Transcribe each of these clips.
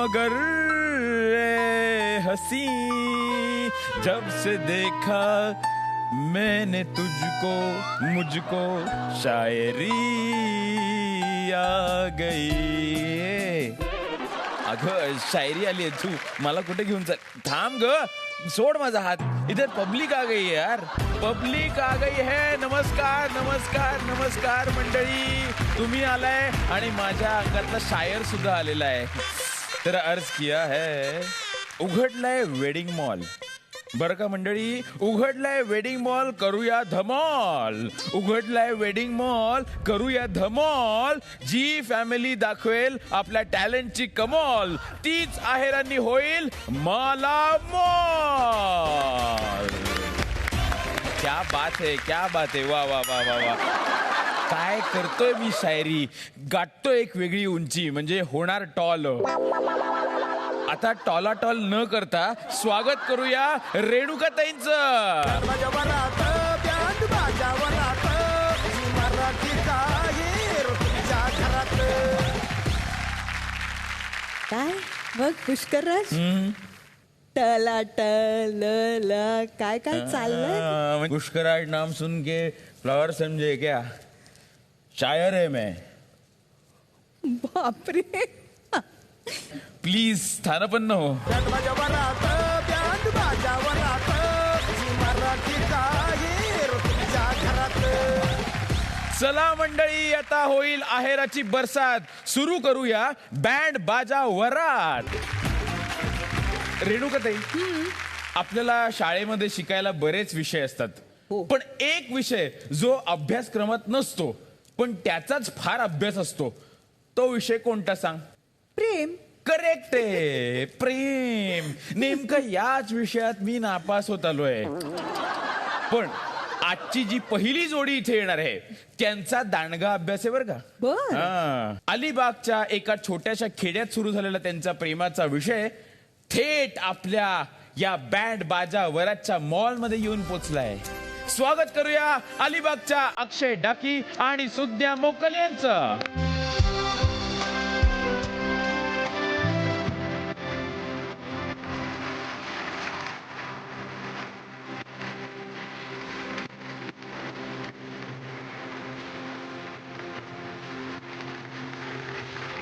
मगर ए हसी जब से देखा मैंने तुझको मुझको शायरी आ गई. अगं शायरी आली आहे, तू मला कुठे घेऊन चाल. थांब ग, सोड माझा हात. इधर पब्लिक आ गई है यार, पब्लिक आ गई है. नमस्कार नमस्कार नमस्कार मंडळी, तुम्ही आलाय आणि माझ्या अंगातला शायर सुद्धा आलेला आहे. तर अर्ज किया है, उघडलाय वेडिंग मॉल. बरं का मंडळी, उघडलाय वेडिंग मॉल, करूया धमाल. उघडलाय वेडिंग मॉल, करूया धमाल. जी फॅमिली दाखवेल आपल्या टॅलेंटची कमाल, तीच आहेरांनी होईल माला मॉल. क्या बात है, क्या बात है. वा वा वा वा वा. काय करतोय मी शायरी, गाठतोय एक वेगळी उंची, म्हणजे होणार टॉल. आता टॉलाटॉल न करता स्वागत करूया रेणुकाताईंचं. काय बघ पुष्करराज, टलाटल काय काय चाललंय. पुष्कराज नाम सुन के फ्लावर समझे क्या, शायर है मैं. बापरे, प्लीज थाना पण न हो. चला मंडळी, आता होईल आहेराची बरसात. सुरू करूया बँड बाजा वरात. रेणुकाताई, आपल्याला शाळेमध्ये शिकायला बरेच विषय असतात, पण एक विषय जो अभ्यासक्रमात नसतो पण त्याचाच फार अभ्यास असतो, तो विषय कोणता सांग. प्रेम. करेक्ट आहे, प्रेम. नेमकं याच विषयात मी नापास होत आलोय. पण आजची जी पहिली जोडी इथे येणार आहे त्यांचा दांडगा अभ्यास आहे बरं का. बर. अलिबागच्या एका छोट्याशा खेड्यात सुरू झालेला त्यांचा प्रेमाचा विषय थेट आपल्या या बँड बाजा वरातच्या मॉल मध्ये येऊन पोचलाय. स्वागत करूया अलिबागच्या अक्षय डाकी आणि सुज्ञा मोकल यांचं.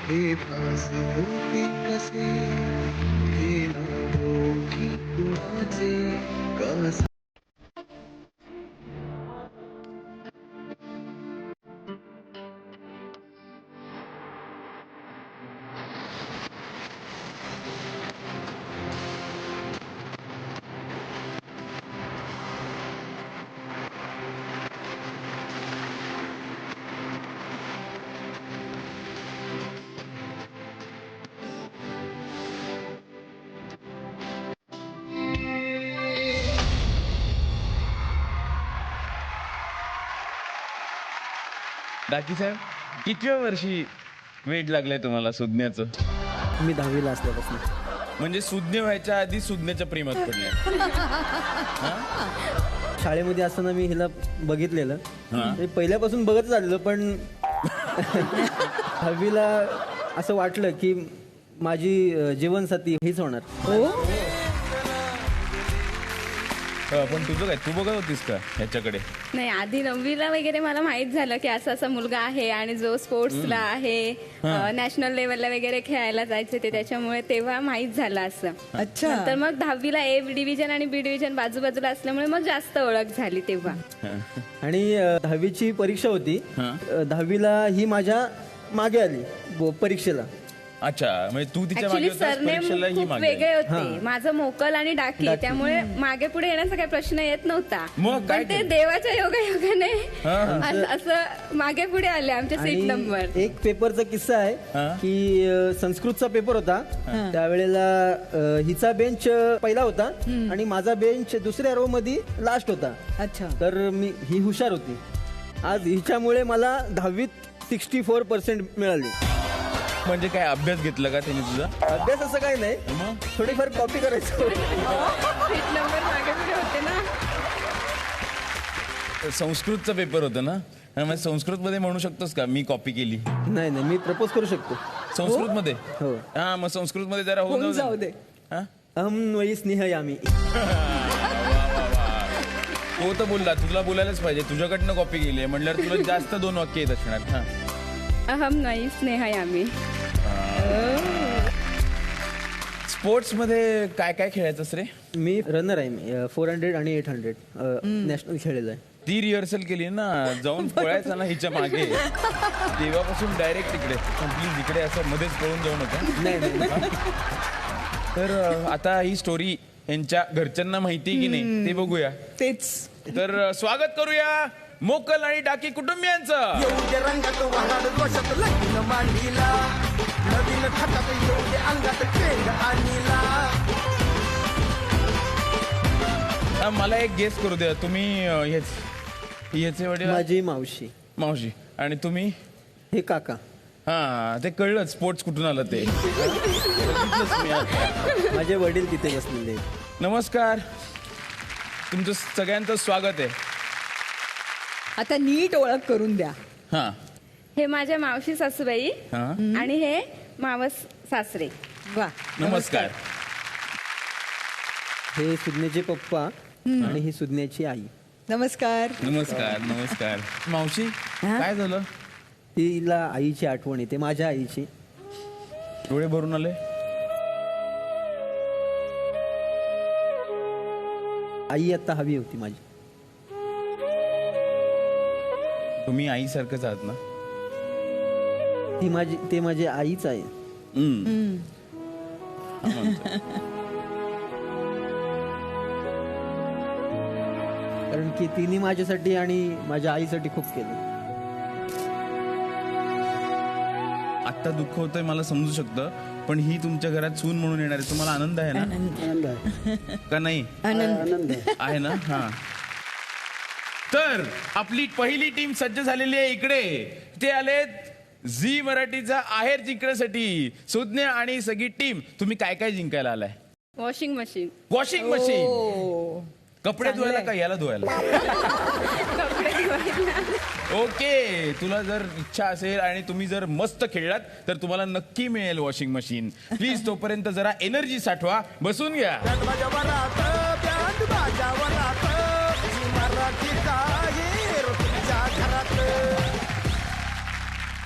हे भासवते कसे, हे नावोठी कुणाचे कसा. डाकी साहेब, कितव्या वर्षी वेड लागलंय तुम्हाला सुज्ञाचं. मी 10वीला असल्यापासून. म्हणजे सुज्ञ व्हायच्या आधी सुज्ञाच्या प्रेमात पडले. शाळेमध्ये असताना मी हिला बघितलेलं, म्हणजे पहिल्यापासून बघतच आलेलो, पण 10वीला असं वाटलं की माझी जीवनसाथी हीच होणार. पण तुझं काय, तू बघत होतीस का ह्याच्याकडे. नाही, आधी 9वीला वगैरे मला माहित झालं की असा असा मुलगा आहे आणि जो स्पोर्ट्सला आहे, नॅशनल लेवलला वगैरे खेळायला जायचे ते, त्याच्यामुळे तेव्हा माहित झालं असं. अच्छा. नंतर मग 10वीला ए डिव्हिजन आणि बी डिव्हिजन बाजूबाजूला असल्यामुळे मग जास्त ओळख झाली तेव्हा. आणि 10वीची परीक्षा होती. 10वीला ही माझ्या मागे आली परीक्षेला. अच्छा, म्हणजे तू तिच्या मागे ऍक्च्युली होतास, सरनेम परीक्षेला ही खूप मागे. वेगळे होते. माझं मोकल आणि डाकी, त्यामुळे मागे पुढे येण्याचा काही प्रश्न येत नव्हता. मग काय पण ते केलं? देवाच्या योगायोगाने असं मागे पुढे आले आमचे सीट नंबर. आणि एक पेपरचा किस्सा आहे की संस्कृतचा पेपर होता. त्यावेळेला हिचा बेंच पहिला होता आणि माझा बेंच दुसऱ्या रो मध्ये लास्ट होता. अच्छा. तर ही हुशार होती. आज हिच्यामुळे मला 10वीत 64% मिळाले. म्हणजे काय अभ्यास घेतला का त्याने तुझा. अभ्यास असं काही नाही, थोडीफार कॉपी करायचं. सीट नंबर मागे पुढे होते ना. संस्कृतचा पेपर होता ना, म्हणजे संस्कृत मध्ये म्हणू शकतोस का मी कॉपी केली. नाही नाही, मी प्रपोज करू शकतो. संस्कृत मध्ये हो. हा मग संस्कृत मध्ये जरा होऊन होऊन जाऊ दे. हा? अहम वही स्नेहयामी. हो तर बोलला, तुला बोलायलाच पाहिजे, तुझ्याकडनं कॉपी केली आहे म्हणल्यावर तुला जास्त 2 वाक्य येत असणार. हा अहम नाही स्नेहयामी. स्पोर्ट्स मध्ये काय काय खेळायचंस रे? मी रनर आहे. मी 400 आणि 800 नॅशनल खेळलेलं आहे. ती रिहर्सल केली ना, जाऊन पळायचं ना हिच्या मागे, तेव्हापासून डायरेक्ट तिकडे. प्लीज इकडे असं मध्येच पळून जाऊ नका. नाही. तर आता ही स्टोरी यांच्या घरच्यांना माहिती की नाही ते बघूया. तेच. तर स्वागत करूया मोकल आणि टाकी कुटुंबियांचं. येऊदे रंगात वाढ दोषात लगीन मांडीला, नवीन खातात येऊदे अंगात पेंड आणीला. मला एक गेस करू द्या, तुम्ही ह्याचे वडील? माझी मावशी. मावशी. आणि तुम्ही? हे काका. हा ते कळलं स्पोर्ट्स कुठून आलं ते. बघितलंच मी आता. माझे वडील तिथे बसलेले आहेत. नमस्कार, तुमचं सगळ्यांचं स्वागत आहे. आता नीट ओळख करून द्या. हा हे माझ्या मावशी सासूबाई हा आणि हे मावस सासरे. वा. नमस्कार. हे सुज्ञेचे पप्पा आणि ही सुज्ञेची आई. नमस्कार. नमस्कार. नमस्कार. मावशी काय झालं? तिला आईची आठवण येते, माझ्या आईची. डोळे भरून आले? आई आता हवी होती माझी. तुम्ही आईसारखंच आहात ना? ते माझी आईच आहे. कारण की तिने माझ्यासाठी आणि माझ्या आईसाठी खूप केलं. आत्ता दुःख होतंय मला समजू शकतं, पण ही तुमच्या घरात सून म्हणून येणार आहे, तुम्हाला आनंद आहे ना? आनंद आहे. का नाही? आनंद आहे ना? हा. तर आपली पहिली टीम सज्ज झालेली आहे इकडे. ते आलेत झी मराठीचा आहेर जिंकण्यासाठी. सुज्ञ आणि सगळी टीम, तुम्ही काय काय जिंकायला आलाय? Washing machine. Washing machine. ओ. कपडे धुवायला का याला धुवायला? कपडे धुवायला. ओके, तुला जर इच्छा असेल आणि तुम्ही जर मस्त खेळलात तर तुम्हाला नक्की मिळेल वॉशिंग मशीन. प्लीज तोपर्यंत जरा एनर्जी साठवा, बसून घ्या. बँड माझ्या वरात, बँड माझ्या वरात, ही मराठीचा आहेर तुमच्या घरात.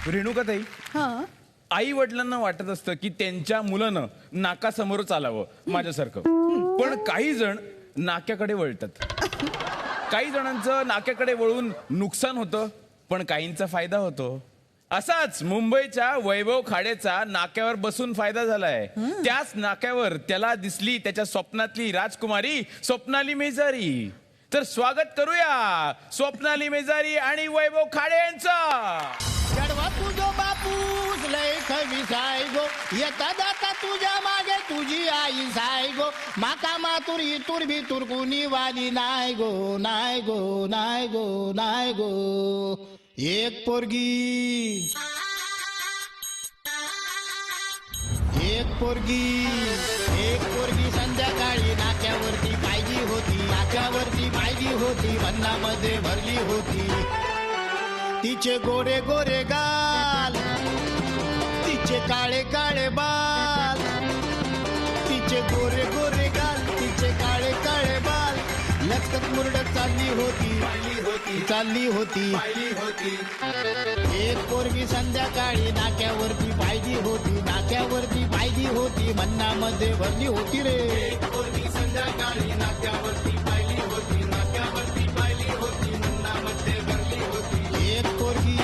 रेणुकाताई, हा. आई वडिलांना वाटत असतं की त्यांच्या मुलानं नाकासमोर चालावं माझ्यासारखं, पण काही जण नाक्याकडे वळतात. काही जणांचं नाक्याकडे वळून नुकसान होतं, पण काहींचा फायदा होतो. असाच मुंबईच्या वैभव खाडेचा नाक्यावर बसून फायदा झालाय. त्याच नाक्यावर त्याला दिसली त्याच्या स्वप्नातली राजकुमारी स्वप्नाली मेजारी. तर स्वागत करूया स्वप्नाली मेजारी आणि वैभव खाडे यांचं. जडवा तुझो बापूस लय खवी साय गो, येता जाता तुझ्या मागे तुझी आई साय गो. माका मातुर इतुर भितुर कुणी वाली नाय गो, नाय गो, नाय गो, नाय गो. एक पोरगी, एक पोरगी, एक पोरगी संध्याकाळी नाक्यावरती पाहिली होती, नाक्यावरती पाहिली होती, भन्नामध्ये भरली होती. तिचे गोरे गोरे गाल, तिचे काळे काळे बाल, तिचे गोरे गोरे गाल, तिचे काळे काळे बाल. लचकत मुरडत चालली होती, चालली होती. एक पोरगी संध्याकाळी नाक्यावरती पाहिली होती, नाक्यावरती पाहिली होती, भन्नामध्ये भरली होती रे. एक पोरगी संध्याकाळी नाक्यावरती पाहिली होती, नाक्यावरती पाहिली होती, भन्नामध्ये भरली होती. एक पोरगी.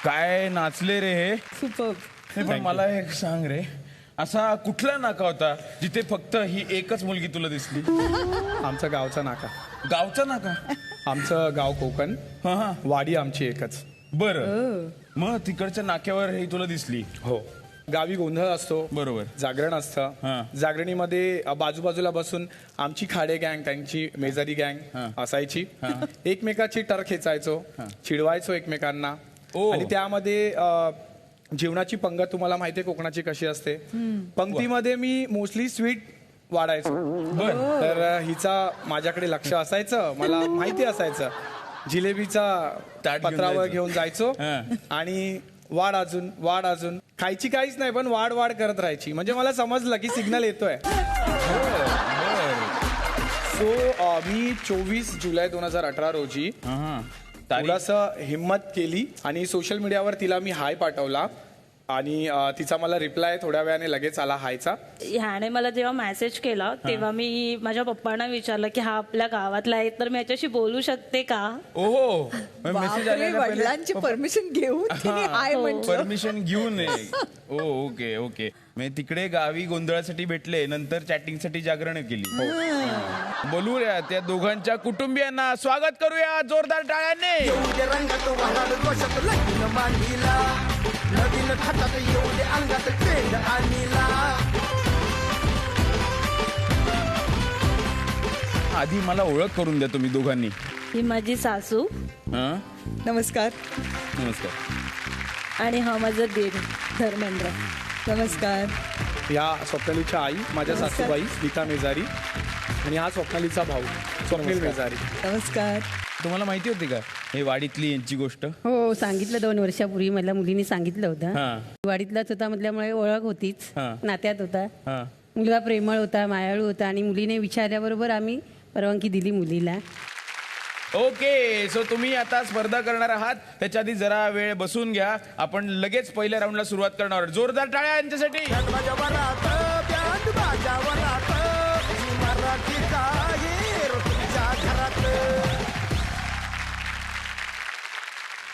काय नाचले रे हे. सुपर. नाही, पण मला एक सांग रे, असा कुठला नाका होता जिथे फक्त ही एकच मुलगी तुला दिसली? आमचा गावचा नाका. गावचा नाका? आमचं गाव कोकण, हा हा. वाडी आमची एकच. बरं, मग तिकडच्या नाक्यावर ही तुला दिसली? हो. गावी गोंधळ असतो, बरोबर. जागरण हा. असतं. जागरणीमध्ये बाजूबाजूला बसून आमची खाडे गँग, त्यांची मेजारी हा. गँग असायची. एकमेकाची टर खेचायचो, चिडवायचो एकमेकांना. ओ. आणि त्यामध्ये जेवणाची पंगत तुम्हाला माहितीये कोकणाची कशी असते. पंक्तीमध्ये मी मोस्टली स्वीट वाढायचो. तर हिचा माझ्याकडे लक्ष असायचं, मला माहिती असायचं. जिलेबीचा ताट घेऊन पत्रावळ जायचो. घेऊन जायचो हा. आणि वाढ अजून खायची काहीच नाही पण वाढ करत राहायची म्हणजे मला समजलं की सिग्नल येतोय. सो मी 24 जुलै 2018 रोजी थोडंसं हिम्मत केली आणि सोशल मीडियावर तिला मी हाय पाठवला आणि तिचा मला रिप्लाय थोड्या वेळाने लगेच आला हायचा. ह्याने मला जेव्हा मेसेज केला तेव्हा मी माझ्या पप्पांना विचारलं की हा आपल्या गावातला आहे तर मी याच्याशी बोलू शकते का. ओहो मेसेज बापरे, आलेला वडिलांची परमिशन घेऊन तिने हाय म्हटलं. परमिशन घेऊन ओके ओके म्हणजे तिकडे गावी गोंधळासाठी भेटले नंतर चॅटिंगसाठी जागरण केली. बोलूया त्या दोघांच्या कुटुंबियांना स्वागत करूया जोरदार टाळ्यांनी. आधी मला ओळख करून द्या तुम्ही दोघांनी. ही माझी सासू हं? नमस्कार. नमस्कार. आणि हा माझा दीर धर्मेंद्र. नमस्कार. या स्वप्नालीच्या आई माझ्या सासूबाई स्मिता मेजारी आणि हा स्वप्नालीचा भाऊ स्वप्नील मेजारी. नमस्कार. तुम्हाला माहिती होती का हे वाडीतली यांची गोष्ट? हो सांगितलं 2 वर्षापूर्वी मला मुलीने सांगितलं होतं. हा. वाडीतलाच होता म्हटल्यामुळे ओळख होतीच, हा. नात्यात होता. हा. मुलगा प्रेमळ होता, मायाळू होता आणि मुलीने विचारल्याबरोबर आम्ही परवानगी दिली मुलीला. ओके सो तुम्ही आता स्पर्धा करणार आहात त्याच्या आधी जरा वेळ बसून घ्या. आपण लगेच पहिल्या राऊंडला सुरुवात करणार आहोत. जोरदार टाळ्या यांच्यासाठी.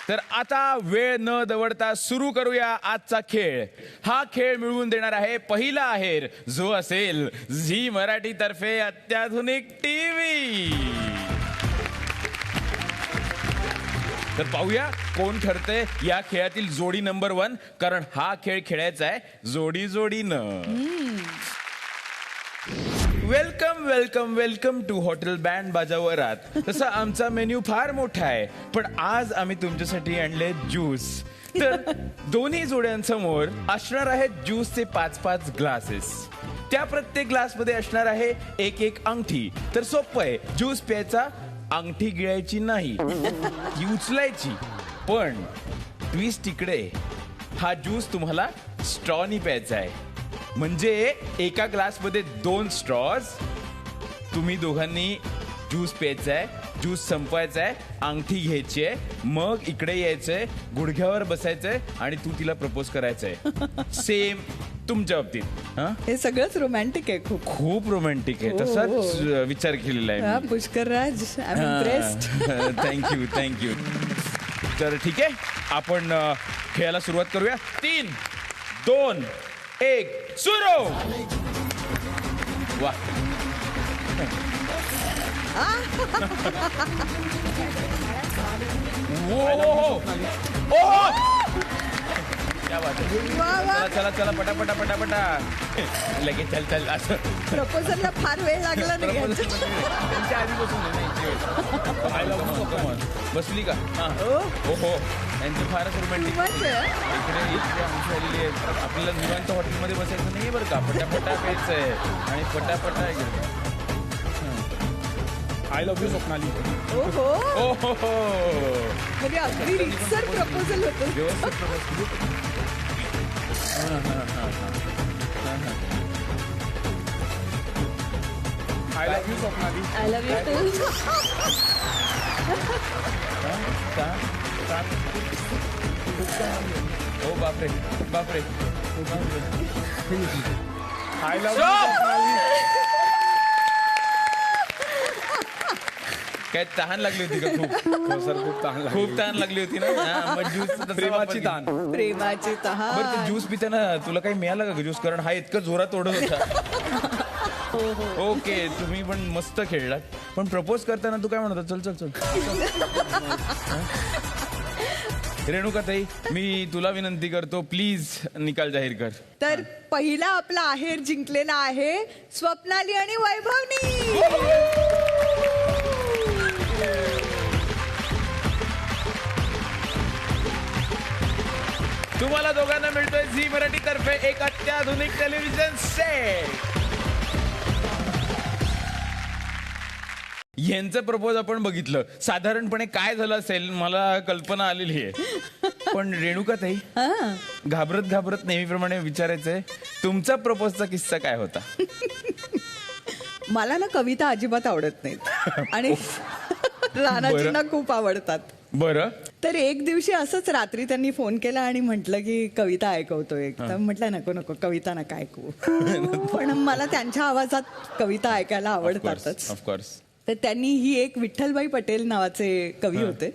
तर आता वेळ न दवडता सुरू करूया आजचा खेळ. हा खेळ मिळवून देणार आहे पहिला आहेर जो असेल झी मराठी तर्फे अत्याधुनिक टीव्ही. तर पाहूया कोण ठरते या खेळातील जोडी नंबर 1 कारण हा खेळ खेळायचा आहे जोडी जोडीनं. Welcome welcome welcome to hotel band Baja Varat. तसा आमचा मेन्यू फार मोठा आहे पण आज आम्ही तुमच्यासाठी आणले ज्यूस. तर दोन्ही जोड्यांसमोर असणार आहेत ज्यूसचे 5-5 ग्लासेस. त्या प्रत्येक ग्लासमध्ये असणार आहे एक अंगठी. तर सोपं आहे ज्यूस प्यायचा. अंगठी गिळायची नाही ती उचलायची. पण ट्विस्ट इकडे हा ज्यूस तुम्हाला स्ट्रॉनी प्यायचा आहे. म्हणजे एका ग्लासमध्ये 2 स्ट्रॉज. तुम्ही दोघांनी ज्यूस प्यायचा आहे, ज्यूस संपवायचा आहे, अंगठी घ्यायची आहे, मग इकडे यायचंय, गुडघ्यावर बसायचंय आणि तू तिला प्रपोज करायचंय. सेम तुमच्या बाबतीत. हे सगळंच रोमॅन्टिक आहे. खूप खूप रोमॅन्टिक आहे. तसाच विचार केलेला आहे मी. पुष्कर राज आय एम इम्प्रेस्ड. थँक्यू. तर ठीक आहे आपण खेळायला सुरुवात करूया. 3, 2, 1 सुरू. वा क्या बात आहे. चला पटापटा लगेच चल असं. प्रपोजलला फार वेळ लागला नाही. त्यांच्या आधीपासून बसली का? हो त्यांची फारच रोमॅन्टिक. इकडे आमची आलेली आहे. आपल्याला निवांत हॉटेलमध्ये बसायचं नाही बरं का. पटापटा प्यायचंय आणि पटापटा. I love you Swapnali. ओहो म्हणजे अगदी रितसर प्रपोजल होतं. I love you Swapnali. I love you too. हो बापरे आय लव्ह यू स्वप्नाली. काय तहान लागली होती का? खूप सर खूप तहान खूप तहान लागली होती ना. मग ज्यूस प्रेमाची ताण. प्रेमाची तहान. बरं ते ज्यूस पिताना तुला काही मिळालं का ज्यूस? कारण हा इतकं जोरात ओढत होता. ओके तुम्ही पण मस्त खेळलात. पण प्रपोज करताना तू काय म्हणत होता? चल रेणुकाताई मी तुला विनंती करतो प्लीज निकाल जाहीर कर. तर पहिला आपला आहेर जिंकलेला आहे स्वप्नाली आणि वैभवनी. तुम्हाला दोघांना मिळतोय झी मराठी तर्फे एक अत्याधुनिक टेलिव्हिजन सेट. यांचं प्रपोज आपण बघितलं, साधारणपणे काय झालं असेल मला कल्पना आलेली आहे. पण रेणुकाताई, घाबरत घाबरत नेहमीप्रमाणे विचारायचंय, तुमचा प्रपोजचा किस्सा काय होता? मला ना कविता अजिबात आवडत नाहीत आणि राणाजींना खूप आवडतात. बरं. तर एक दिवशी असंच रात्री त्यांनी फोन केला आणि म्हटलं की कविता ऐकवतोय. तर म्हटलं नको नको कविता नका ऐकू. पण मला त्यांच्या आवाजात कविता ऐकायला आवडतातच. ऑफकोर्स. तर त्यांनी ही एक विठ्ठलभाई पटेल नावाचे कवी होते,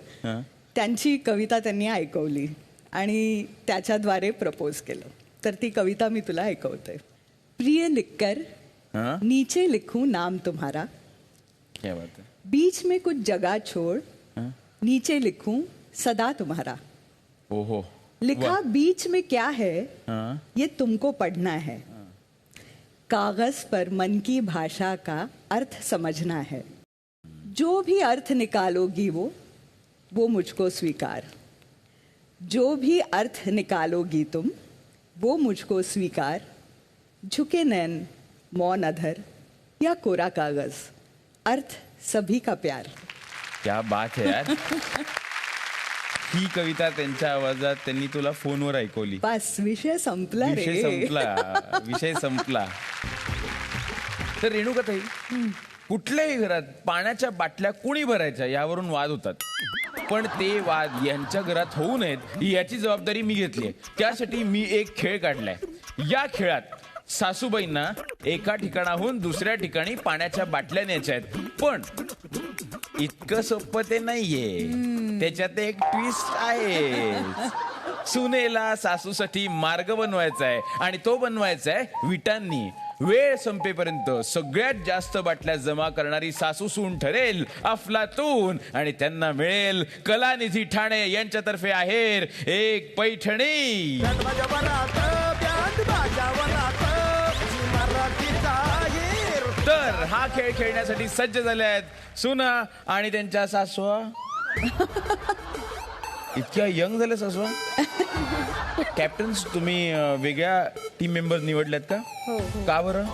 त्यांची कविता त्यांनी ऐकवली आणि त्याच्याद्वारे प्रपोज केलं. तर ती कविता मी तुला ऐकवते. प्रिय लिखकर नीचे लिखूं नाम तुम्हारा, क्या बात है. बीच में कुछ जगह छोड़ नीचे लिखूं सदा तुम्हारा. ओहो. लिखा बीच में क्या है ये तुमको पढ़ना है, कागज पर मन की भाषा का अर्थ समझना है. जो भी अर्थ निकालोगी वो मुझको स्वीकार. जो भी अर्थ निकालोगी तुम वो मुझको स्वीकार. झुके नैन मौन अधर या कोरा कागज, अर्थ सभी का प्यार. क्या बात है यार. ही कविता त्यांच्या आवाजात त्यांनी तुला फोनवर ऐकवली. बस विषय संपला रे. विषय संपला. तर रेणुकाताई, कुठल्याही घरात पाण्याच्या बाटल्या कुणी भरायच्या यावरून वाद होतात, पण ते वाद यांच्या घरात होऊ नयेत याची जबाबदारी मी घेतली आहे. त्यासाठी मी एक खेळ काढलाय. या खेळात सासूबाईंना एका ठिकाणाहून दुसऱ्या ठिकाणी पाण्याच्या बाटल्या न्यायच्या आहेत. पण इतकं सोपं ते नाहीये, त्याच्यात एक ट्विस्ट आहे. सुनेला सासूसाठी मार्ग बनवायचा आहे आणि तो बनवायचा आहे विटांनी. वेळ संपेपर्यंत सगळ्यात जास्त बाटल्या जमा करणारी सासू सून ठरेल अफलातून आणि त्यांना मिळेल कलानिधी ठाणे यांच्यातर्फे आहेर एक पैठणी. तर हा खेळ खेळण्यासाठी सज्ज झाले आहेत सुना आणि त्यांच्या सासवा. इतक्या यंग झाल्या सासवा. कॅप्टन्स तुम्ही वेगळ्या टीम मेंबर निवडल्यात का? हो. का बरं?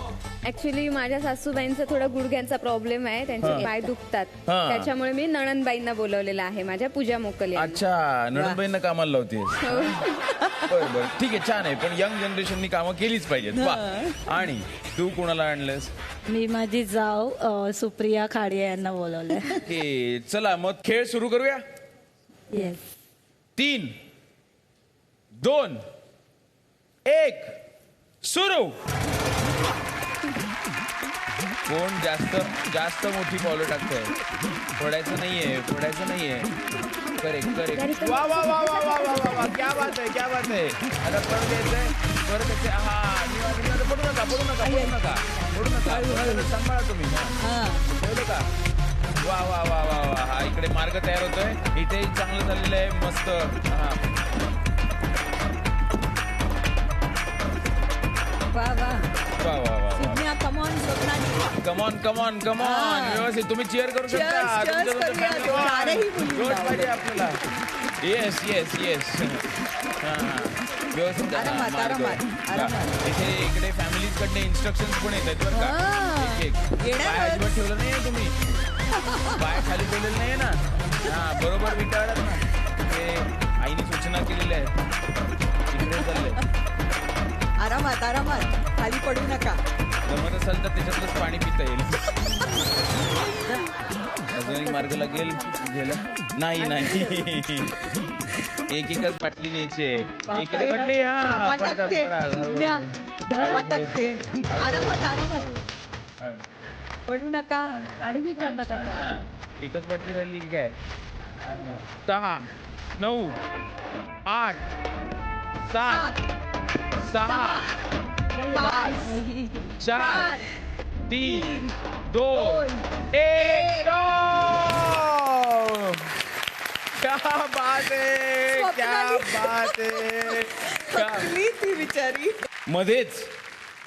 ऍक्च्युली माझ्या सासूबाईंचा थोडा गुडघ्यांचा प्रॉब्लेम आहे, त्यांचे पाय दुखतात, त्याच्यामुळे मी नणंदबाईंना बोलवलेलं आहे, माझ्या पूजा मोकल. अच्छा, नणंदबाईंना कामाला लावते. बरं ठीक आहे, छान आहे. पण यंग जनरेशननी कामं केलीच पाहिजेत. वा. आणि तू कोणाला आणलंस? मी माझी जाऊ सुप्रिया खाडे यांना बोलवलंय. चला मग खेळ सुरू करूया. येस. 3, 2, 1 सुरू. कोण जास्त मोठी पावलं टाकतंय? पडायचं नाहीये. करेक्ट. वा वा वा वा वा वा वा वा. क्या बात आहे. आता परत द्यायचंय. पडू नका. सांभाळा तुम्ही. ठेवलं का? वा वा वा वा वा. हा इकडे मार्ग तयार होतोय. इथे चांगलं झालेलं आहे. मस्त. कमॉन. व्यवस्थित तुम्ही चीअर करू शकता. आपल्याला. येस. व्यवस्थित. इकडे फॅमिलीज कडे इन्स्ट्रक्शन पण येत आहेत बरं का. पाय अजिबात ठेवलं नाही तुम्ही. पाय खाली ठेवलेलं नाही ना. बरोबर विचारत ना. ते आईने सूचना केलेल्या आहेत. इकडे चाललंय. आरामात खाली पडू नका. जमत असेल तर त्याच्यातलंच पाणी पिता येईल. अजून एक मार्ग लागेल. नाही. एकच बाटली न्यायची. इकडे बाटली. पडू नका. एकच बाटली राहिली काय? 10, 9, 8, 7, 6, 5, 4, 3, 2, 1. क्या बात है. ती बिचारी. मध्येच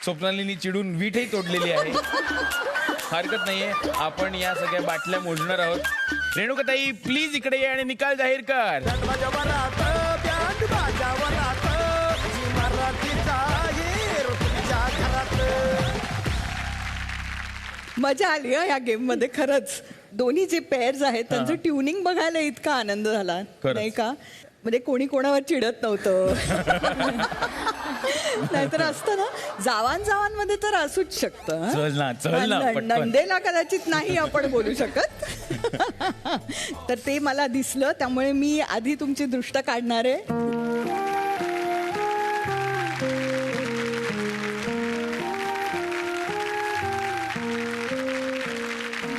स्वप्नालीनी चिडून वीटही तोडलेली आहे. हरकत नाहीये, आपण या सगळ्या बाटल्या मोजणार आहोत. रेणुकाताई प्लीज इकडे ये आणि निकाल जाहीर कर. मजा आली या गेम मध्ये खरंच. दोन्ही जे पेअर्स आहेत त्यांचं ट्युनिंग बघायला इतका आनंद झाला खरंच. नाही का. म्हणजे कोणी कोणावर चिडत नव्हतं. नाहीतर असतं ना जावांमध्ये तर असूच शकतं. चल ना, पटकन. नंदेला कदाचित नाही आपण बोलू शकत. तर ते मला दिसलं, त्यामुळे मी आधी तुमची दृष्ट काढणार आहे.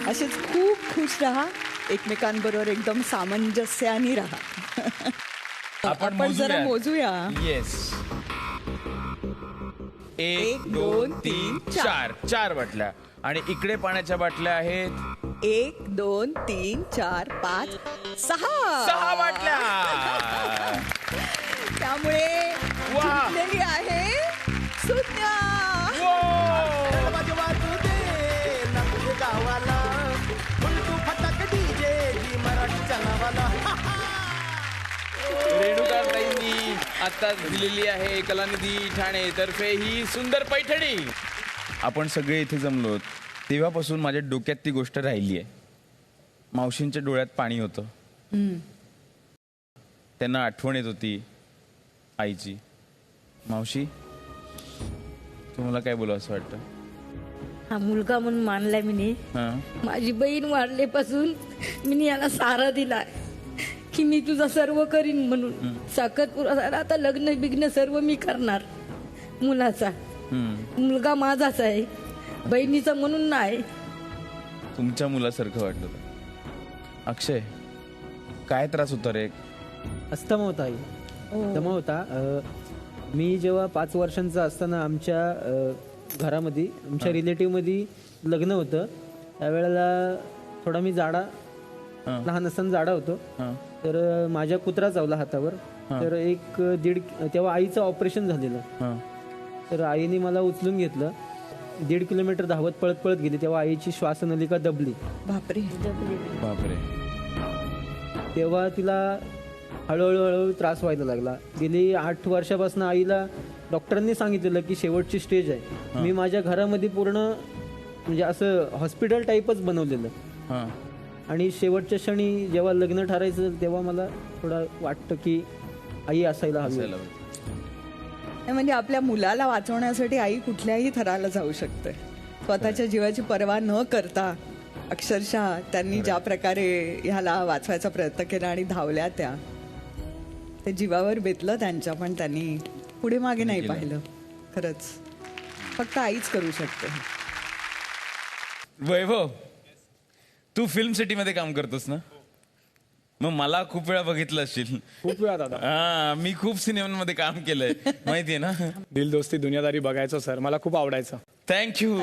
असेच खूप खुश राहा, एकमेकांबरोबर एकदम सामंजस्याने राहा. आपण जरा मोजूया. येस. 1 2 3 4 4 बाटल्या आणि इकडे पाण्याच्या बाटल्या आहेत 1 2 3 4 5 6 6 बाटल्या. त्यामुळे वा. जिंकलेली आहे सुज्ञा. रेणुकाताईंनी आता दिलेली आहे कलानिधी ठाणे तर्फे ही सुंदर पैठणी. आपण सगळे इथे जमलो तेव्हापासून माझ्या डोक्यात ती गोष्ट राहिली आहे. मावशींच्या डोळ्यात पाणी होतं. त्यांना आठवण येत होती आईची. मावशी, तुम्हाला काय बोलावं असं वाटतं? हा मुलगा म्हणून मानलाय मी. माझी बहीण वाढल्यापासून मी याला सहारा दिलाय की मी तुझं सर्व करीन म्हणून. साखरपुरा झाला, आता लग्न बिग्न सर्व मी करणार मुलाचा. मुलगा माझाच आहे, बहिणीचा म्हणून नाही. तुमच्या मुलासारखं वाटलं. अक्षय, काय त्रास होता रे? अस्थमा होता आई. अस्थमा होता. मी जेव्हा 5 वर्षांचा असताना आमच्या घरामध्ये आमच्या रिलेटिव्हमध्ये लग्न होतं. त्यावेळेला थोडा मी जाडा, लहान असताना जाडा होतो. तर माझ्या कुत्रा चावला हातावर. तर 1-1.5 तेव्हा आईचं ऑपरेशन झालेलं. तर आईने मला उचलून घेतलं. 1.5 किलोमीटर धावत पळत पळत गेली. तेव्हा आईची श्वासनलिका दबली. बापरे. तेव्हा तिला हळूहळू त्रास व्हायला लागला. गेली 8 वर्षापासून आईला डॉक्टरांनी सांगितलेलं की शेवटची स्टेज आहे. मी माझ्या घरामध्ये पूर्ण म्हणजे असं हॉस्पिटल टाईपच बनवलेलं. आणि शेवटच्या क्षणी जेव्हा लग्न ठरायचं तेव्हा मला थोडं वाटतं की आई असायला हवी. म्हणजे आपल्या मुलाला वाचवण्यासाठी आई कुठल्याही थराला जाऊ शकते. स्वतःच्या जीवाची पर्वा न करता अक्षरशः त्यांनी ज्या प्रकारे ह्याला वाचवायचा प्रयत्न केला आणि धावल्या त्या, ते जीवावर बेतलं त्यांच्या. पण त्यांनी पुढे मागे नाही पाहिलं. खरंच फक्त आईच करू शकते. वैभव, तू फिल्म सिटी मध्ये काम करतोस ना? मग मला खूप वेळा बघितलं असशील. खूप वेळा दादा. मी खूप सिनेमांमध्ये काम केलंय, माहितीये ना. दिल दोस्ती दुनियादारी बघायचो सर, मला खूप आवडायचं. थँक्यू.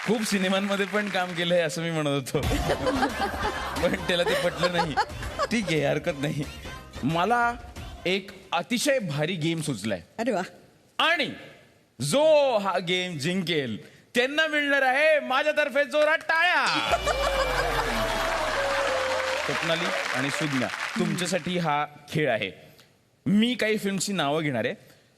खूप सिनेमांमध्ये पण काम केलंय असं मी म्हणत होतो, पण त्याला ते पटलं नाही. ठीक आहे, हरकत नाही. मला एक अतिशय भारी गेम सुचलाय. अरे वा. आणि जो हा गेम जिंकेल त्यांना मिळणार आहे माझ्यातर्फे जोरात टाळ्या. स्वप्नाली आणि सुज्ञा, तुमच्यासाठी हा खेळ आहे. मी काही फिल्मची नावं घेणार आहे.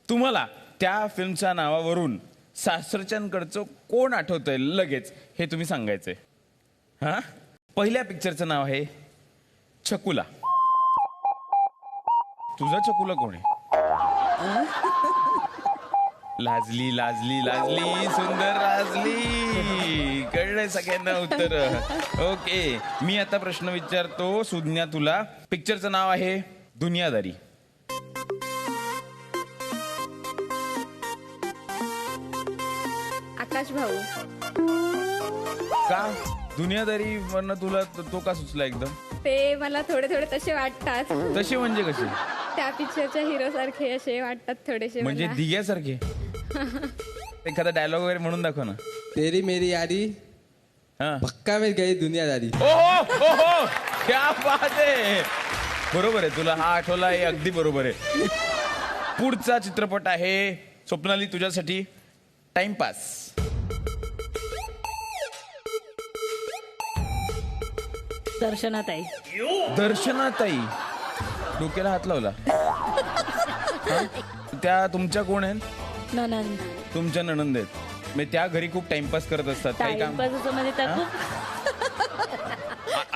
तुम्हाला त्या फिल्मच्या नावावरून सासरच्यांकडचं कोण आठवतंय लगेच हे तुम्ही सांगायचंय. हा, पहिल्या पिक्चरचं नाव आहे छकुला. तुझा छकुला कोण आहे? लाजली लाजली लाजली सुंदर लाजली. कळलंय सगळ्यांना उत्तर? ओके, मी आता प्रश्न विचारतो सुज्ञा तुला. पिक्चरचं नाव आहे दुनियादारी. आकाश भाऊ. का दुनियादारी वरनं तुला तो का सुचला एकदम? ते मला थोडे थोडे तसे वाटतात. तसे म्हणजे कसे? त्या पिक्चरच्या हिरो सारखे असे वाटतात थोडेसे. म्हणजे दिग्यासारखे? एखादा डायलॉग वगैरे म्हणून दाखव ना. तेरी मेरी यारी पक्का में गई दुनियादारी. ओहो, क्या बात आहे. बरोबर आहे, तुला हा आठवला हे अगदी बरोबर आहे. पुढचा चित्रपट आहे स्वप्नाली तुझ्यासाठी टाइमपास. दर्शनाताई. दर्शनाताई, डोक्याला हात लावला. त्या तुमच्या कोण आहेत? ननंद. तुमच्या नणंद आहेत. म्हणजे त्या घरी खूप टाइमपास करत असतात. काही काम टाइमपास म्हणजे त्या खूप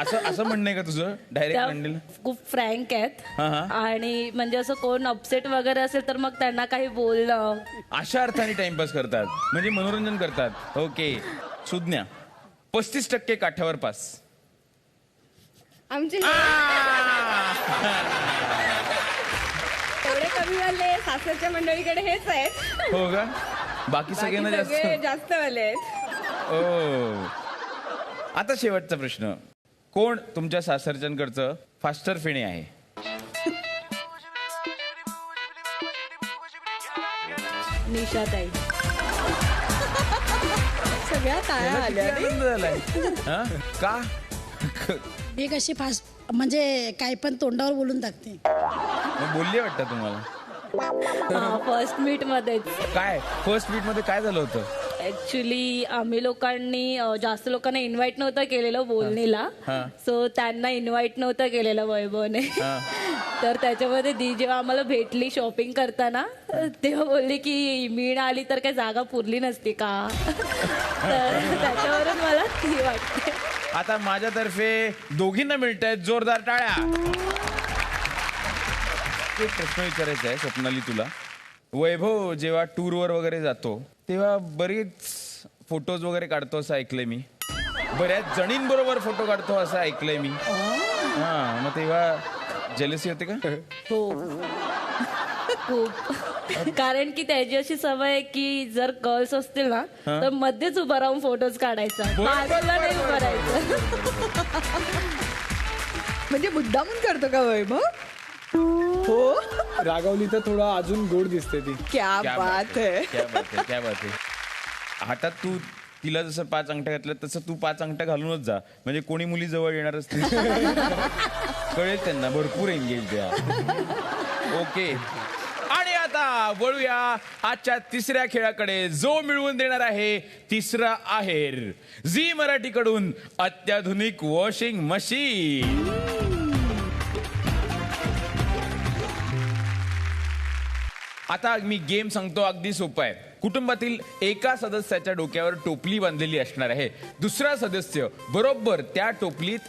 असं म्हणणं आहे का तुझं डायरेक्ट त्या म्हणलेलं? खूप फ्रँक आहेत हा. आणि म्हणजे असं कोण अपसेट वगैरे असेल तर मग त्यांना काही बोलणं. अशा अर्थाने टाइमपास करतात म्हणजे मनोरंजन करतात. ओके. सुज्ञा 35% काठावर पास. आमचे एवढे कमी वाले सासरच्या मंडळीकडे हेच आहेत. हो का? बाकी सगळ्यांना सगळे जास्त. जास्त वाले आहेत. ओ. आता शेवटचा प्रश्न, कोण तुमच्या सासरच्यांकडचं फास्टर फेणे आहे? निशाताई. सगळ्या टाळ्या आल्या रे. आनंद झालाय. हा? का? मी कशी फास्ट म्हणजे काही पण तोंडावर बोलून टाकते. मग बोलली वाटतं तुम्हाला? फर्स्ट मीट मध्येच. काय फर्स्ट मीट मध्ये काय झालं होतं? ऍक्च्युली आम्ही लोकांनी जास्त लोकांना इन्व्हाइट नव्हतं केलेलं बोलणीला. सो त्यांना इन्व्हाइट नव्हतं केलेलं वैभवने. तर त्याच्यामध्ये दी जेव्हा आम्हाला भेटली शॉपिंग करताना तेव्हा बोलली की मी आली तर काही जागा पुरली नसती का. तर त्याच्यावरून मला ती वाटते. आता माझ्यातर्फे दोघींना मिळत आहेत जोरदार टाळ्या. एक प्रश्न विचारायचा आहे स्वप्नाली तुला. वैभव जेव्हा टूरवर वगैरे जातो तेव्हा बरेच फोटोज वगैरे काढतो असं ऐकलंय मी. बऱ्याच जणींबरोबर फोटो काढतो असं ऐकलंय मी. हा, मग तेव्हा जेलसी होते का? हो खूप. कारण की त्याची अशी सवय आहे की जर गर्ल्स असतील ना तर मध्येच उभं राहून फोटोज काढायचा, बाजूला नाही उभं राहायचं. म्हणजे मुद्दामून करतो का वैभव? हो. रागावली तर थोडं अजून गोड दिसते ती. क्या बात है. क्या बात है, क्या बात है. हातात तू तिला जसं 5 अंगठ्या घातल्या तसं तू 5 अंगठ्या घालूनच जा, म्हणजे कोणी मुली जवळ येणार असतील कळेल त्यांना. भरपूर एंगेज द्या. ओके. आणि आता वळूया आजच्या तिसऱ्या खेळाकडे, जो मिळवून देणार आहे तिसरा आहेर झी मराठीकडून अत्याधुनिक वॉशिंग मशीन. आता मी गेम सांगतो, अगदी सोपा आहे. कुटुंबातील एका सदस्याच्या डोक्यावर टोपली बांधलेली असणार आहे. दुसरा सदस्य बरोबर त्या टोपलीत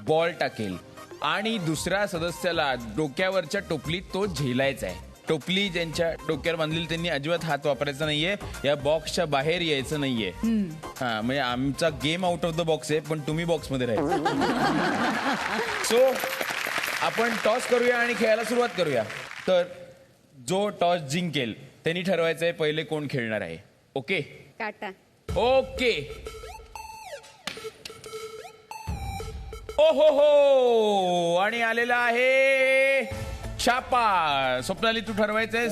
बॉल टाकेल आणि दुसऱ्या सदस्याला डोक्यावरच्या टोपलीत तो झेलायचा आहे. टोपली ज्यांच्या डोक्यावर बांधलेली त्यांनी अजिबात हात वापरायचा नाहीये, या बॉक्सच्या बाहेर यायचं नाहीये. हा, म्हणजे आमचा game out of the box आहे, पण तुम्ही बॉक्स मध्ये राहायचं. सो आपण टॉस करूया आणि खेळायला सुरुवात करूया. तर जो टॉस जिंकेल त्यांनी ठरवायचंय पहिले कोण खेळणार आहे. ओके? काटा. ओके. ओ हो, आणि आलेला आहे छापा. स्वप्नाली तू ठरवायचंय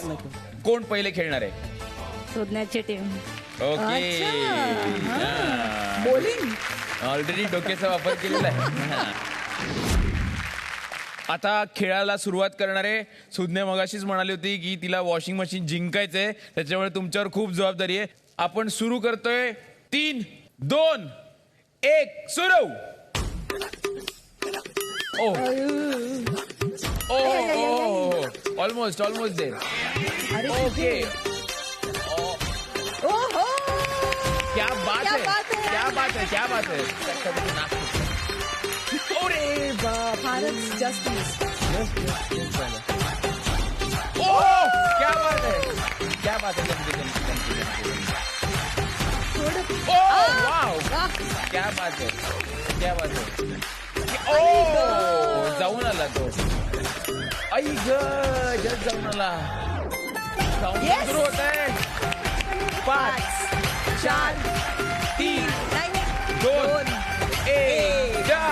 कोण पहिले खेळणार आहे. शोधण्याची टीम. ओके. बॉलिंग ऑलरेडी डोक्याचा वापर केलेला आहे. आता खेळाला सुरुवात करणारे सुज्ञा मगाशीच म्हणाली होती की तिला वॉशिंग मशीन जिंकायचंय, त्याच्यामुळे तुमच्यावर खूप जबाबदारी आहे. आपण सुरू करतोय. 3, 2, 1 सुरू. ऑलमोस्ट देर. ओके. क्या बात है, क्या बात है, क्या बात है. अरे बाप. फारच जास्त. ओह, क्या बात है, क्या बात है. ओह वाव, क्या बात है, क्या बात है. ओह, जाऊन आला तो. आई ग, जस्ट जाऊन आला. काउंटिंग सुरू होत आहे. 5, 4, 3, 2, 1 जा.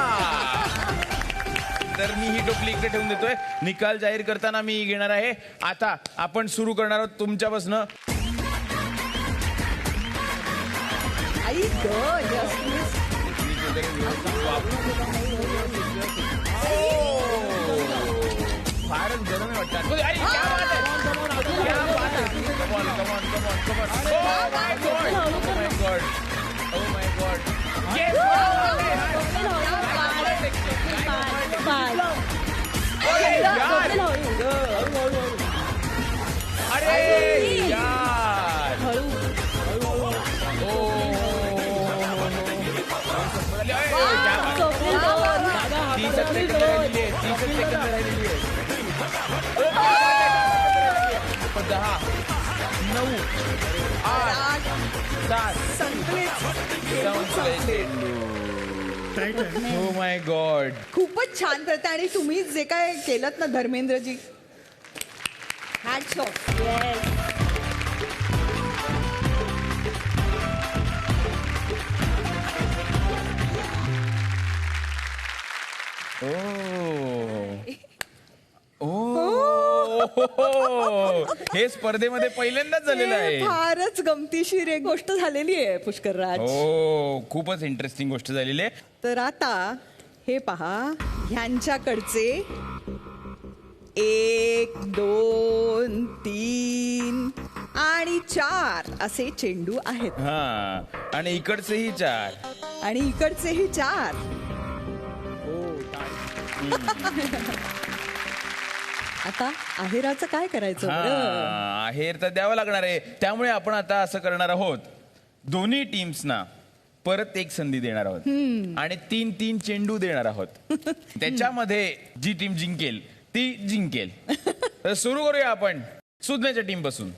तर मी ही टोपली इकडे ठेवून देतोय. निकाल जाहीर करताना मी घेणार आहे. आता आपण सुरू करणार आहोत तुमच्यापासनं. आई ग, फारच गरम आहे वाटतं. क्या बात है, क्या बात है. Come on, come on, come on, come on. Oh my God, oh my God, oh my God. Yes. अरे यार. सेकंद राहिलेली आहे. 30 सेकंद राहिलेली आहे. 10 9 8 7 संपले चेंडू. Oh my God. खूपच छान करते आणि तुम्ही जे काय केलं ना धर्मेंद्रजी, हॅट्स ऑफ. हे स्पर्धेमध्ये पहिल्यांदाच झालेलं आहे. फारच गमतीशीर एक गोष्ट झालेली आहे पुष्करराज. हो, खूपच इंटरेस्टिंग गोष्ट झालेली आहे. तर आता हे पहा, ह्यांच्याकडचे 1 2 3 आणि 4 असे चेंडू आहेत. हा, आणि इकडचेही 4 आणि इकडचेही 4. आता आहेराचं काय करायचं बरं? आहेर तर द्यावं लागणार आहे. त्यामुळे आपण आता असं करणार आहोत, दोन्ही टीम्सना परत एक संधी देणार आहोत आणि 3-3 चेंडू देणार आहोत. त्याच्यामध्ये जी टीम जिंकेल ती जिंकेल. तर सुरू करूया आपण सुज्ञाच्या टीम पासून.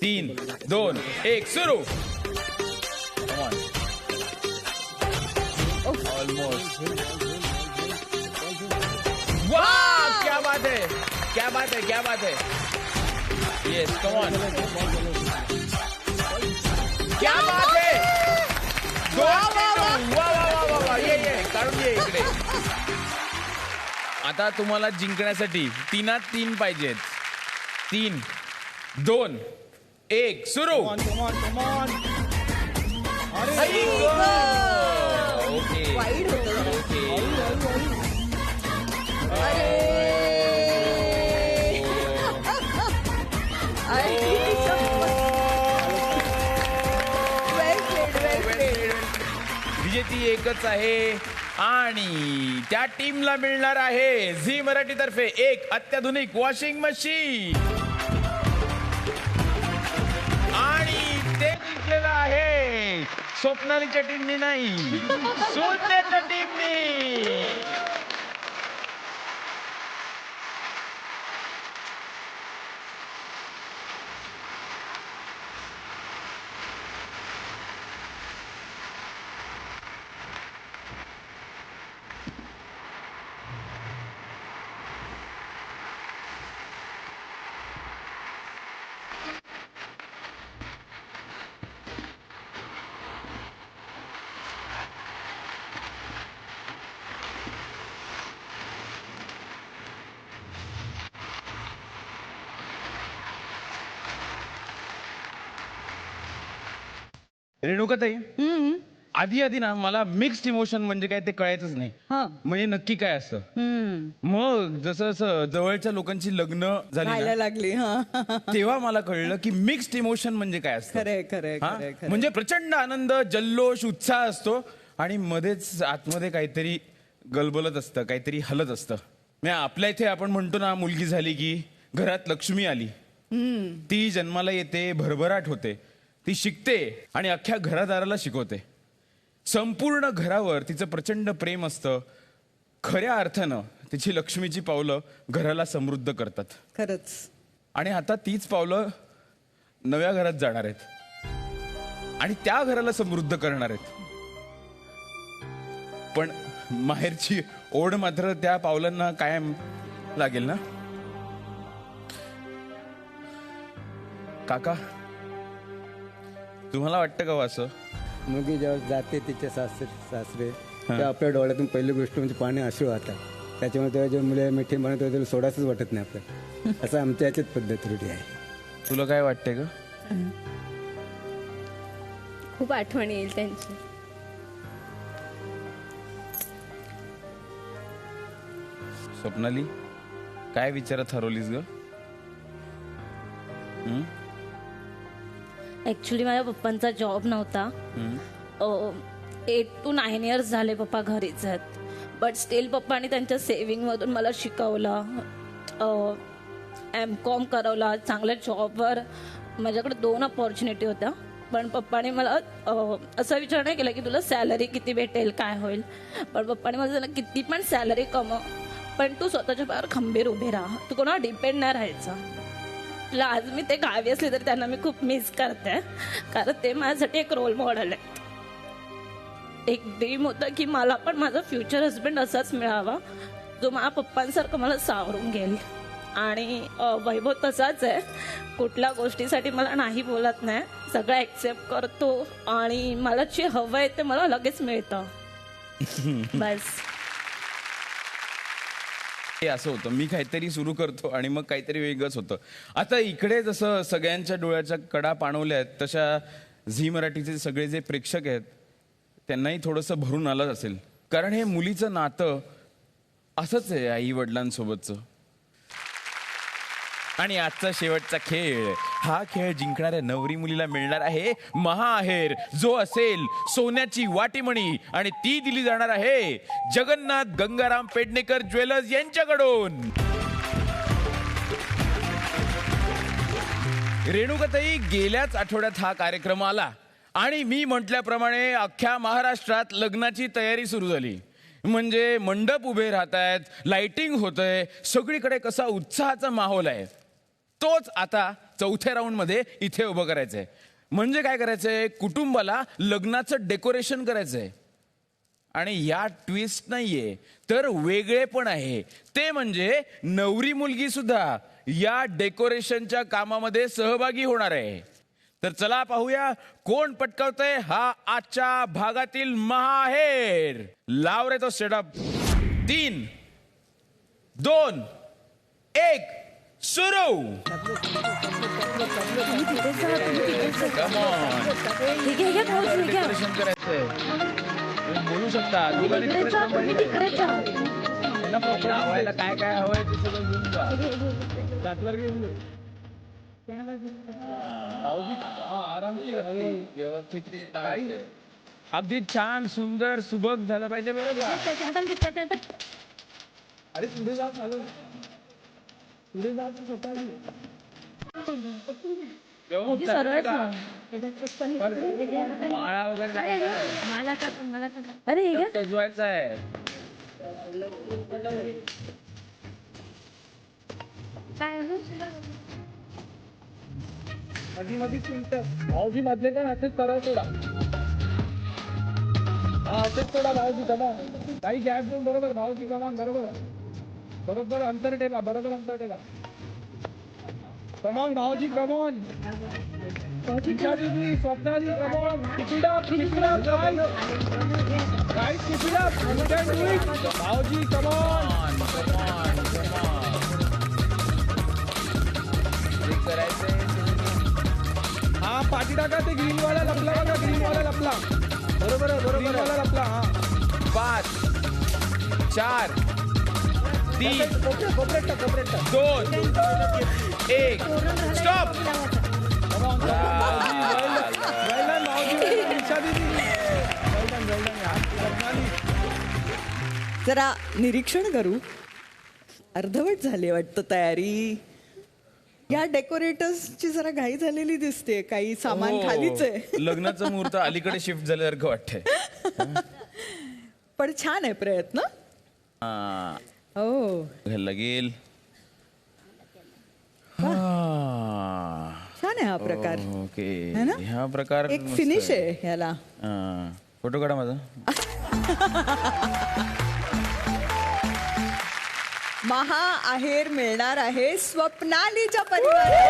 तीन 2 1 सुरू. ऑलमोस्ट. वाह, क्या बात है, क्या बात है, क्या बात है. Yes, come on. क्या बात है. वाह वाह वाह वाह. ये काढून ये इकडे. आता तुम्हाला जिंकण्यासाठी 3-3 पाहिजेत. 3 2 1 सुरू. वाईड विजेती एकच आहे आणि त्या टीमला मिळणार आहे झी मराठी तर्फे एक अत्याधुनिक वॉशिंग मशीन. आणि ते जिंकलेलं आहे स्वप्नालीच्या टीमनी नाही, सुज्ञाच्या टीमनी. रेणुकाताई, आधी ना मला मिक्स्ड इमोशन म्हणजे काय ते कळायचंच नाही. म्हणजे नक्की काय असतं. मग जसं जसं जवळच्या लोकांची लग्न झाली लागली तेव्हा मला कळलं की मिक्स्ड इमोशन म्हणजे काय असतं. खरंय. म्हणजे प्रचंड आनंद, जल्लोष, उत्साह असतो आणि मध्येच आतमध्ये काहीतरी गलबलत असतं, काहीतरी हलत असतं. म्हणजे आपल्या इथे आपण म्हणतो ना, मुलगी झाली की घरात लक्ष्मी आली. ती जन्माला येते, भरभराट होते, ती शिकते आणि अख्ख्या घरादाराला शिकवते. संपूर्ण घरावर तिचं प्रचंड प्रेम असतं. खऱ्या अर्थानं तिची लक्ष्मीची पावलं घराला समृद्ध करतात. खरंच. आणि आता तीच पावलं नव्या घरात जाणार आहेत आणि त्या घराला समृद्ध करणार आहेत. पण माहेरची ओढ मात्र त्या पावलांना कायम लागेल ना. काका, तुम्हाला वाटतं का असं? मुलगी जेव्हा जाते तिच्या सासरे तेव्हा आपल्या डोळ्यातून पहिली गोष्ट म्हणजे पाणी अश्रू वाहतात. त्याच्यामुळे तेव्हा जे मुले मिठी म्हणत होते त्याला सोडायचंच वाटत नाही आपल्याला. असं आमच्या याच्यात पद्धत रूढी आहे. तुला काय वाटतंय का? खूप आठवण येईल त्यांची. स्वप्नाली, काय विचारात हरवलीस ग? ऍक्च्युली माझ्या पप्पांचा जॉब नव्हता. 8 to 9 years झाले पप्पा घरीच आहेत. बट स्टील पप्पांनी त्यांच्या सेव्हिंग मधून मला शिकवलं, M.Com करवला, चांगल्या जॉबवर. माझ्याकडे 2 अपॉर्च्युनिटी होत्या पण पप्पाने मला असं विचार नाही केला की तुला सॅलरी किती भेटेल काय होईल. पण पप्पाने मला सांगितलं किती पण सॅलरी कमव, पण तू स्वतःच्या पायावर खंबीर उभे राहा, तू कोणावर डिपेंड नाही राहायचं. तुला आज मी ते गावी असले तर त्यांना मी खूप मिस करते, कारण ते माझ्यासाठी एक रोल मॉडेल आहेत. एक ड्रीम होतं की मला पण माझा फ्युचर हस्बंड असाच मिळावा जो माझ्या पप्पांसारखं मला सावरून घेईल. आणि वैभव तसाच आहे, कुठल्या गोष्टीसाठी मला नाही बोलत नाही, सगळं ऍक्सेप्ट करतो आणि मला जे हवं आहे ते मला लगेच मिळतं. बस हे असं होतं, मी काहीतरी सुरू करतो आणि मग काहीतरी वेगळंच होतं. आता इकडे जसं सगळ्यांच्या डोळ्याच्या कडा पाणवल्या आहेत, तशा झी मराठीचे सगळे जे प्रेक्षक आहेत त्यांनाही थोडंसं भरून आलं असेल, कारण हे मुलीचं नातं असंच आहे आई वडिलांसोबतचं. आणि आजचा शेवटचा खेळ, हा खेळ जिंकणाऱ्या नवरी मुलीला मिळणार आहे महाअहेर, जो असेल सोन्याची वाटीमणी, आणि ती दिली जाणार आहे जगन्नाथ गंगाराम पेडणेकर ज्वेलर्स यांच्याकडून. रेणुकाताई, गेल्याच आठवड्यात हा कार्यक्रम आला आणि मी म्हटल्याप्रमाणे अख्ख्या महाराष्ट्रात लग्नाची तयारी सुरू झाली. म्हणजे मंडप उभे राहत आहेत, लाइटिंग होतंय, सगळीकडे कसा उत्साहाचा माहोल आहे. तोच आता चौथ्या राऊंड मध्ये इथे उभं करायचंय. म्हणजे काय करायचंय, कुटुंबाला लग्नाचं डेकोरेशन करायचंय. आणि या ट्विस्ट नाहीये तर वेगळे पण आहे, ते म्हणजे नवरी मुलगी सुद्धा या डेकोरेशनच्या कामामध्ये सहभागी होणार आहे. तर चला पाहूया कोण पटकावतंय हा आजच्या भागातील महाअहेर. लाव रे तो सेटअप. 3, 2, 1 सुरू. डेकोरेशन करायचंय, बोलू शकता. काय काय हवंय ते सगळं घेऊन जा. अगदी छान सुंदर सुबक झालं पाहिजे. बरोबर. अरे पुढे जा, पुढे जा. माळा वगैरे सजवायचा आहे. भाऊजी मधले का असेच करा थोडा, असेच थोडा भाऊजी कमा काही गॅप देऊन. बरोबर भाऊजी कमा, बरोबर बरोबर अंतर ठेवा, बरोबर अंतर ठेवा. कमॉन भाऊजी, कमॉन. स्वप्नाली कमॉन. भाऊजी कमॉन. करायचंय. हा पाठी टाका, ते ग्रीन वाला लपला बघा, ग्रीन वाला लपला. बरोबर आहे, बरोबर वाला लपला. हा 5, 4, 3, 2, 1 स्टॉप. जरा निरीक्षण करू. अर्धवट झाली वाटतं तयारी. या डेकोरेटर्सची जरा घाई झालेली दिसते, काही सामान खालीच आहे. लग्नाचं मुहूर्त अलीकडे शिफ्ट झाल्यासारखं वाटतंय. पण छान आहे प्रयत्न. हो लागेल. छान आहे हा प्रकार. ओके, है ना? हा प्रकार एक फिनिश आहे ह्याला. फोटो काढा माझा. महाअहेर मिळणार आहे स्वप्नालीच्या परिवाराला.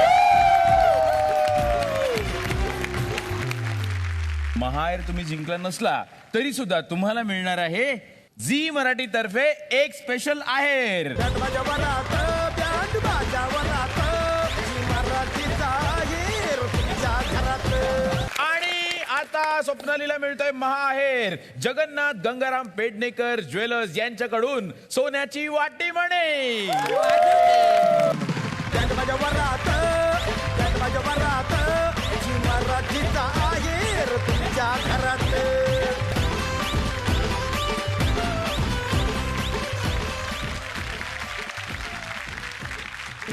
महाअहेर तुम्ही जिंकला नसला तरी सुद्धा तुम्हाला मिळणार आहे झी मराठी तर्फे एक स्पेशल आहेर. आणि आता स्वप्नालीला मिळतोय महाअहेर जगन्नाथ गंगाराम पेडणेकर ज्वेलर्स यांच्याकडून सोन्याची वाटीमणी.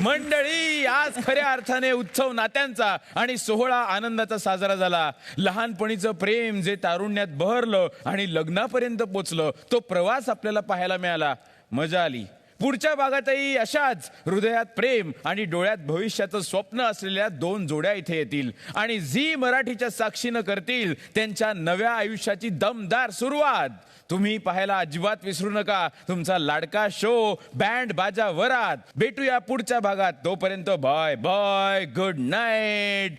मंडळी, आज खऱ्या अर्थाने उत्सव नात्यांचा आणि सोहळा आनंदाचा साजरा झाला. लहानपणीचं प्रेम जे तारुण्यात बहरलं आणि लग्नापर्यंत पोचलं, तो प्रवास आपल्याला पाहायला मिळाला. मजा आली. पुढच्या भागातही अशाच हृदयात प्रेम आणि डोळ्यात भविष्याचं स्वप्न असलेल्या 2 जोड्या इथे येतील आणि झी मराठीच्या साक्षीनं करतील त्यांच्या नव्या आयुष्याची दमदार सुरुवात. तुम्ही पाहायला अजिबात विसरू नका तुमचा लाडका शो बँड बाजा वरात. भेटूया पुढच्या भागात. तोपर्यंत बाय बाय, गुड नाईट.